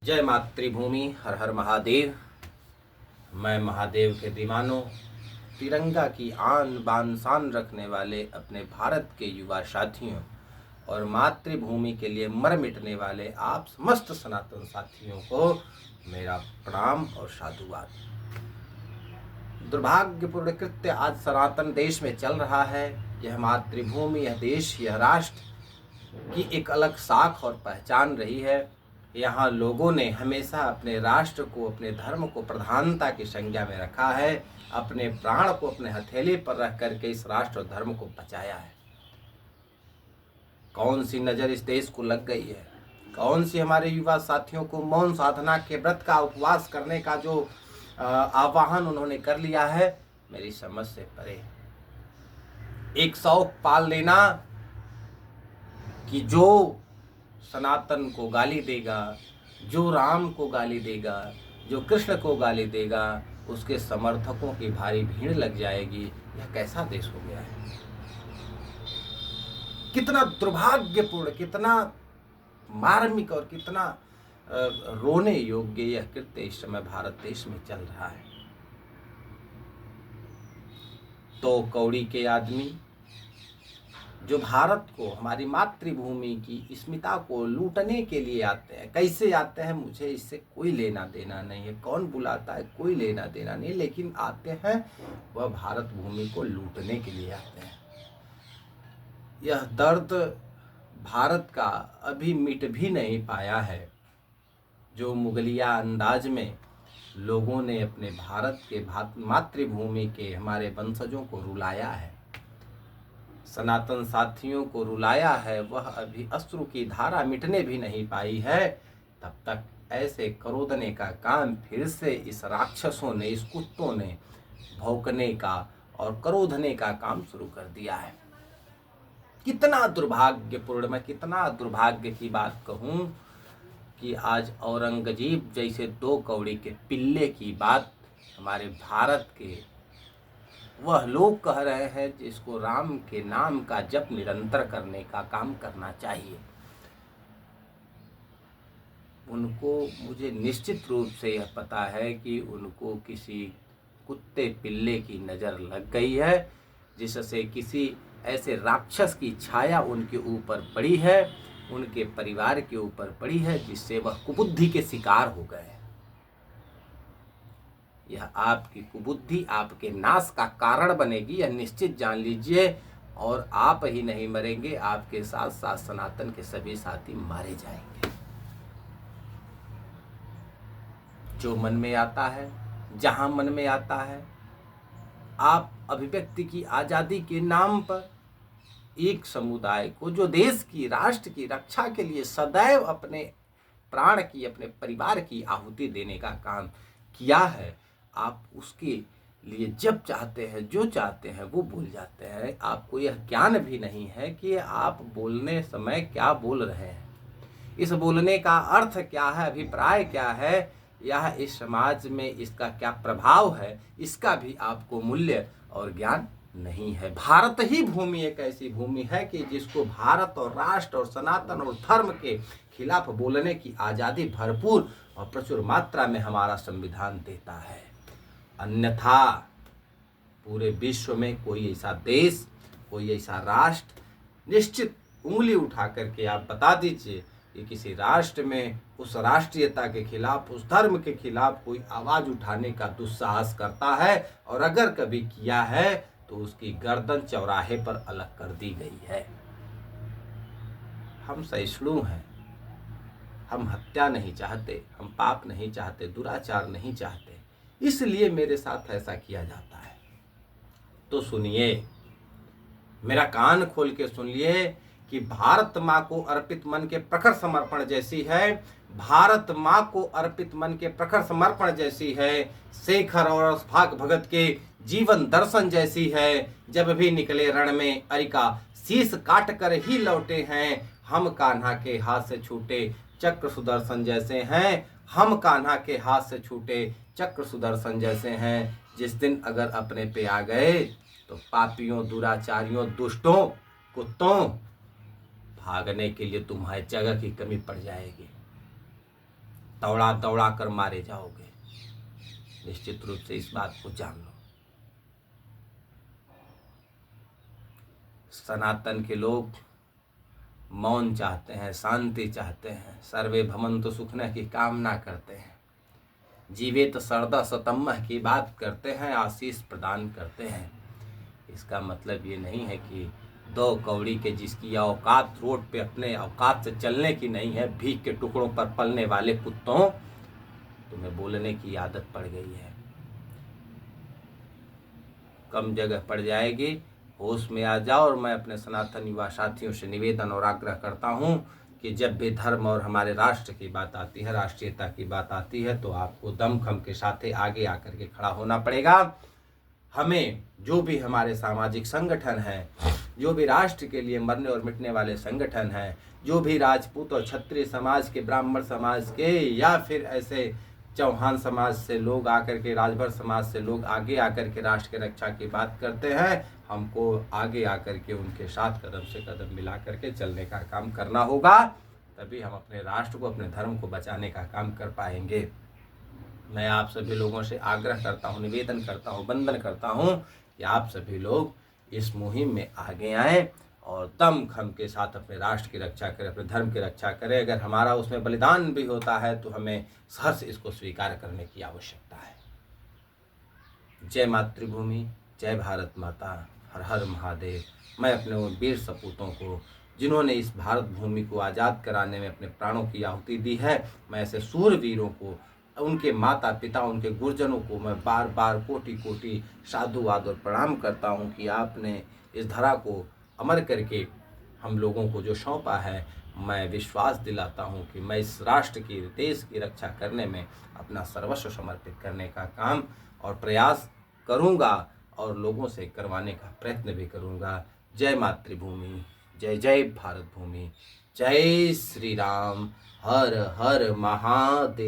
जय मातृभूमि, हर हर महादेव। मैं महादेव के दीवानों, तिरंगा की आन बान शान रखने वाले अपने भारत के युवा साथियों और मातृभूमि के लिए मर मिटने वाले आप समस्त सनातन साथियों को मेरा प्रणाम और साधुवाद। दुर्भाग्यपूर्ण कृत्य आज सनातन देश में चल रहा है। यह मातृभूमि, यह देश, यह राष्ट्र की एक अलग साख और पहचान रही है। यहाँ लोगों ने हमेशा अपने राष्ट्र को, अपने धर्म को प्रधानता की संज्ञा में रखा है। अपने प्राण को अपने हथेली पर रख करके इस राष्ट्र और धर्म को बचाया है। कौन सी नज़र इस देश को लग गई है? कौन सी हमारे युवा साथियों को मौन साधना के व्रत का उपवास करने का जो आह्वान उन्होंने कर लिया है, मेरी समझ से परे। एक शौक पाल लेना कि जो सनातन को गाली देगा, जो राम को गाली देगा, जो कृष्ण को गाली देगा, उसके समर्थकों की भारी भीड़ लग जाएगी। यह कैसा देश हो गया है? कितना दुर्भाग्यपूर्ण, कितना मार्मिक और कितना रोने योग्य यह कृत्य इस समय भारत देश में चल रहा है। तो कौड़ी के आदमी जो भारत को, हमारी मातृभूमि की स्मिता को लूटने के लिए आते हैं। कैसे आते हैं मुझे इससे कोई लेना देना नहीं है, कौन बुलाता है कोई लेना देना नहीं, लेकिन आते हैं वह भारत भूमि को लूटने के लिए आते हैं। यह दर्द भारत का अभी मिट भी नहीं पाया है, जो मुगलिया अंदाज में लोगों ने अपने भारत के मातृभूमि के हमारे वंशजों को रुलाया है, सनातन साथियों को रुलाया है, वह अभी अश्रु की धारा मिटने भी नहीं पाई है। तब तक ऐसे करोदने का काम फिर से इस राक्षसों ने, इस कुत्तों ने भौंकने का और करोधने का काम शुरू कर दिया है। कितना दुर्भाग्यपूर्ण, मैं कितना दुर्भाग्य की बात कहूँ कि आज औरंगजेब जैसे दो कौड़ी के पिल्ले की बात हमारे भारत के वह लोग कह रहे हैं जिसको राम के नाम का जप निरंतर करने का काम करना चाहिए। उनको, मुझे निश्चित रूप से यह पता है कि उनको किसी कुत्ते पिल्ले की नज़र लग गई है, जिससे किसी ऐसे राक्षस की छाया उनके ऊपर पड़ी है, उनके परिवार के ऊपर पड़ी है, जिससे वह कुबुद्धि के शिकार हो गए। यह आपकी कुबुद्धि आपके नाश का कारण बनेगी, यह निश्चित जान लीजिए। और आप ही नहीं मरेंगे, आपके साथ साथ सनातन के सभी साथी मारे जाएंगे। जो मन में आता है, जहां मन में आता है, आप अभिव्यक्ति की आज़ादी के नाम पर एक समुदाय को, जो देश की, राष्ट्र की रक्षा के लिए सदैव अपने प्राण की, अपने परिवार की आहुति देने का काम किया है, आप उसके लिए जब चाहते हैं, जो चाहते हैं वो बोल जाते हैं। आपको यह ज्ञान भी नहीं है कि आप बोलने समय क्या बोल रहे हैं, इस बोलने का अर्थ क्या है, अभिप्राय क्या है, यह इस समाज में इसका क्या प्रभाव है, इसका भी आपको मूल्य और ज्ञान नहीं है। भारत ही भूमि एक ऐसी भूमि है कि जिसको भारत और राष्ट्र और सनातन और धर्म के खिलाफ बोलने की आज़ादी भरपूर और प्रचुर मात्रा में हमारा संविधान देता है। अन्यथा पूरे विश्व में कोई ऐसा देश, कोई ऐसा राष्ट्र, निश्चित उंगली उठा करके आप बता दीजिए कि किसी राष्ट्र में उस राष्ट्रीयता के खिलाफ, उस धर्म के खिलाफ कोई आवाज़ उठाने का दुस्साहस करता है, और अगर कभी किया है तो उसकी गर्दन चौराहे पर अलग कर दी गई है। हम सहिष्णु हैं, हम हत्या नहीं चाहते, हम पाप नहीं चाहते, दुराचार नहीं चाहते, इसलिए मेरे साथ ऐसा किया जाता है। तो सुनिए, मेरा कान खोल के सुनिए कि भारत माँ को अर्पित मन के प्रखर समर्पण जैसी है, भारत माँ को अर्पित मन के प्रखर समर्पण जैसी है, शेखर और भाग भगत के जीवन दर्शन जैसी है। जब भी निकले रण में अरिका, शीश काट कर ही लौटे हैं, हम कान्हा के हाथ से छूटे चक्र सुदर्शन जैसे हैं, हम कान्हा के हाथ से छूटे चक्र सुदर्शन जैसे हैं। जिस दिन अगर अपने पे आ गए तो पापियों, दुराचारियों, दुष्टों, कुत्तों, भागने के लिए तुम्हारी जगह की कमी पड़ जाएगी। दौड़ा दौड़ा कर मारे जाओगे। निश्चित रूप से इस बात को जान लो। सनातन के लोग मौन चाहते हैं, शांति चाहते हैं, सर्वे भवन्तु सुखिनः की कामना करते हैं, जीवेत सरदा सतम्मः की बात करते हैं, आशीष प्रदान करते हैं। इसका मतलब ये नहीं है कि दो कौड़ी के जिसकी औकात रोड पे अपने औकात से चलने की नहीं है, भीख के टुकड़ों पर पलने वाले कुत्तों, तुम्हें बोलने की आदत पड़ गई है। कम जगह पड़ जाएगी, होश में आ जाओ। और मैं अपने सनातन युवा साथियों से निवेदन और आग्रह करता हूँ कि जब भी धर्म और हमारे राष्ट्र की बात आती है, राष्ट्रीयता की बात आती है, तो आपको दमखम के साथ आगे आकर के खड़ा होना पड़ेगा। हमें जो भी हमारे सामाजिक संगठन हैं, जो भी राष्ट्र के लिए मरने और मिटने वाले संगठन हैं, जो भी राजपूत और क्षत्रिय समाज के, ब्राह्मण समाज के, या फिर ऐसे चौहान समाज से लोग आकर के, राजभर समाज से लोग आगे आकर के राष्ट्र की रक्षा की बात करते हैं, हमको आगे आकर के उनके साथ कदम से कदम मिला करके चलने का काम करना होगा। तभी हम अपने राष्ट्र को, अपने धर्म को बचाने का काम कर पाएंगे। मैं आप सभी लोगों से आग्रह करता हूँ, निवेदन करता हूँ, वंदन करता हूँ कि आप सभी लोग इस मुहिम में आगे आएँ और दमखम के साथ अपने राष्ट्र की रक्षा करें, अपने धर्म की रक्षा करें। अगर हमारा उसमें बलिदान भी होता है तो हमें सहर्ष इसको स्वीकार करने की आवश्यकता है। जय मातृभूमि, जय भारत माता, हर हर महादेव। मैं अपने उन वीर सपूतों को, जिन्होंने इस भारत भूमि को आज़ाद कराने में अपने प्राणों की आहुति दी है, मैं ऐसे सूरवीरों को, उनके माता पिता, उनके गुरुजनों को मैं बार बार कोटि कोटि साधुवाद और प्रणाम करता हूँ कि आपने इस धरा को अमर करके हम लोगों को जो सौंपा है। मैं विश्वास दिलाता हूँ कि मैं इस राष्ट्र की, देश की रक्षा करने में अपना सर्वस्व समर्पित करने का काम और प्रयास करूँगा और लोगों से करवाने का प्रयत्न भी करूँगा। जय मातृभूमि, जय जय भारत भूमि, जय श्री राम, हर हर महादेव।